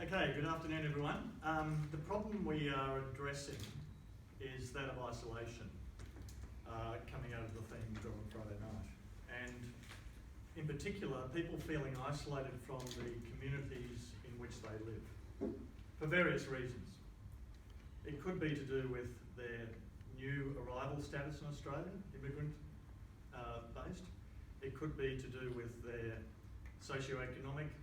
Okay, good afternoon everyone. The problem we are addressing is that of isolation, coming out of the theme Job on Friday night. And in particular, people feeling isolated from the communities in which they live, for various reasons. It could be to do with their new arrival status in Australia, immigrant based. It could be to do with their socioeconomic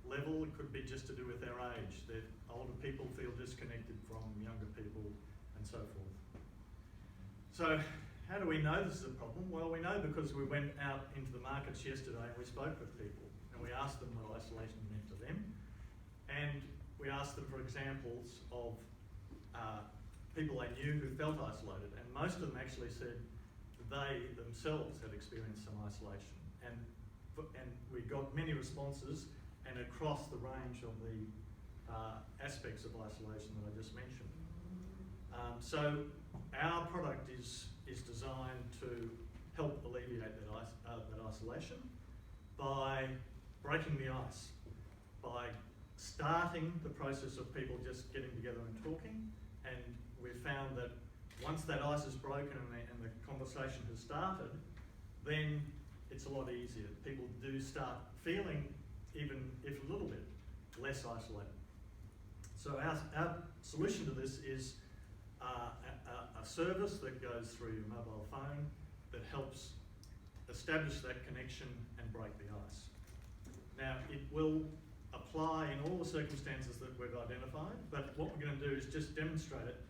level. It could be just to do with their age, that older people feel disconnected from younger people and so forth. So how do we know this is a problem? Well, we know because we went out into the markets yesterday and we spoke with people and we asked them what isolation meant to them, and we asked them for examples of people they knew who felt isolated, and most of them actually said they themselves had experienced some isolation, and we got many responses and across the range of the aspects of isolation that I just mentioned. So our product is designed to help alleviate that isolation by breaking the ice, by starting the process of people just getting together and talking, and we've found that once that ice is broken and the conversation has started, then it's a lot easier. People do start feeling, even if a little bit, less isolated. So our solution to this is a service that goes through your mobile phone that helps establish that connection and break the ice. Now, it will apply in all the circumstances that we've identified, but what we're going to do is just demonstrate it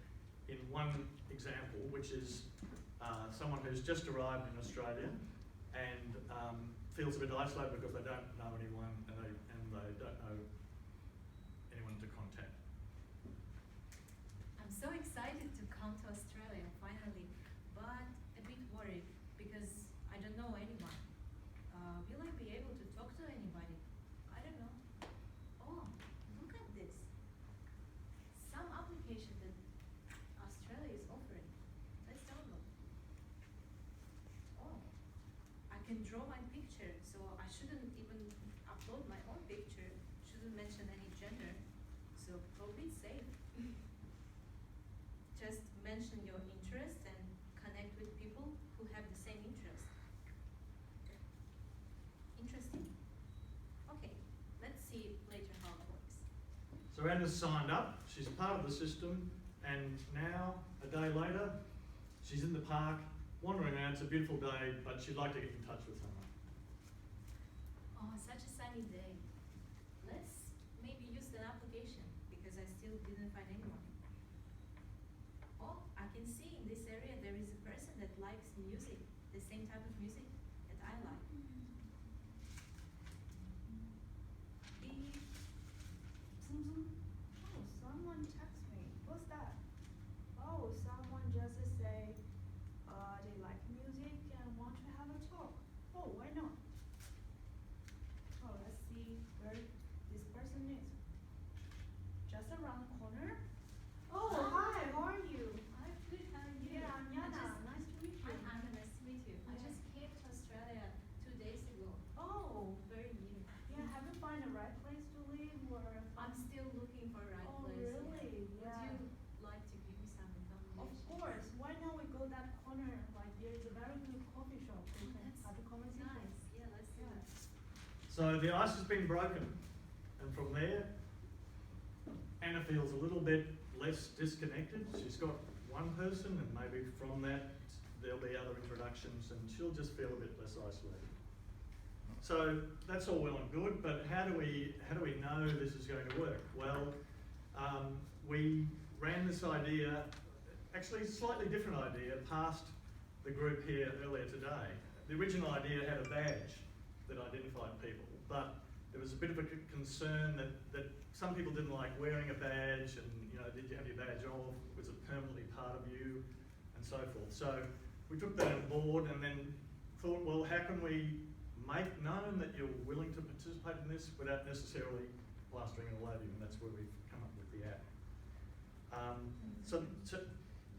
in one example, which is someone who's just arrived in Australia and feels a bit isolated because they don't know anyone and they don't know anyone to contact. I'm so excited to come to Australia finally, but a bit worried because I don't know anyone. Will I be able to talk to anybody? I don't know. Oh, look at this. Some application that Australia is offering. Let's download. Oh, I can draw my picture, so I shouldn't even upload my own picture. Shouldn't mention any gender, so probably it's safe. Just mention your interest and connect with people who have the same interest. Interesting. Okay, let's see later how it works. So Anna's signed up, she's part of the system, and now, a day later, she's in the park, wandering around. It's a beautiful day, but she'd like to get in touch with someone. Oh, such a sunny day. Let's maybe use that application because I still didn't find anyone. Oh, I can see in this area there is a person that likes music, the same type of music that I like. Beep. Zoom, zoom. Oh, someone text me. What's that? Oh, someone just say they like music and want to have a talk. Oh, why not? Oh, let's see where this person is. Just around the corner. Oh, hi, how are you? I'm good, how are you? Yeah, I'm Yana. Nice to meet you. I'm Anna, nice to meet you. I Yeah. just came to Australia 2 days ago. Oh, Very new. yeah, have you find the right place to live or? I'm still looking for a right Oh, place. really? Yeah. Would you like to give me some information? Of course. Why not we go that corner? Like there is a very good coffee shop. We can That's have a conversation. Nice. Yeah, let's do Yeah. that. So the ice has been broken, and from there, Anna feels a little bit less disconnected. She's got one person, and maybe from that there'll be other introductions, and she'll just feel a bit less isolated. So that's all well and good, but how do we know this is going to work? Well, we ran this idea, actually a slightly different idea, past the group here earlier today. The original idea had a badge that identified people, but there was a bit of a concern that some people didn't like wearing a badge, and did you have your badge off? Was it permanently part of you? And so forth. So we took that on board and then thought, well, how can we make known that you're willing to participate in this without necessarily plastering it all over you? And that's where we've come up with the app.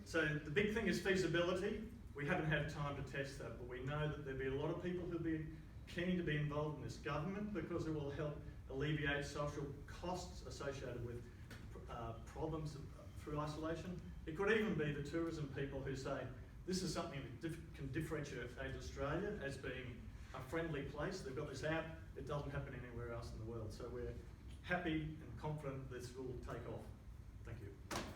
So the big thing is feasibility. We haven't had time to test that, but we know that there'll be a lot of people who'll be keen to be involved in this. Government, because it will help alleviate social costs associated with problems through isolation. It could even be the tourism people who say, this is something that can differentiate Australia as being a friendly place. They've got this app, it doesn't happen anywhere else in the world. So we're happy and confident this will take off. Thank you.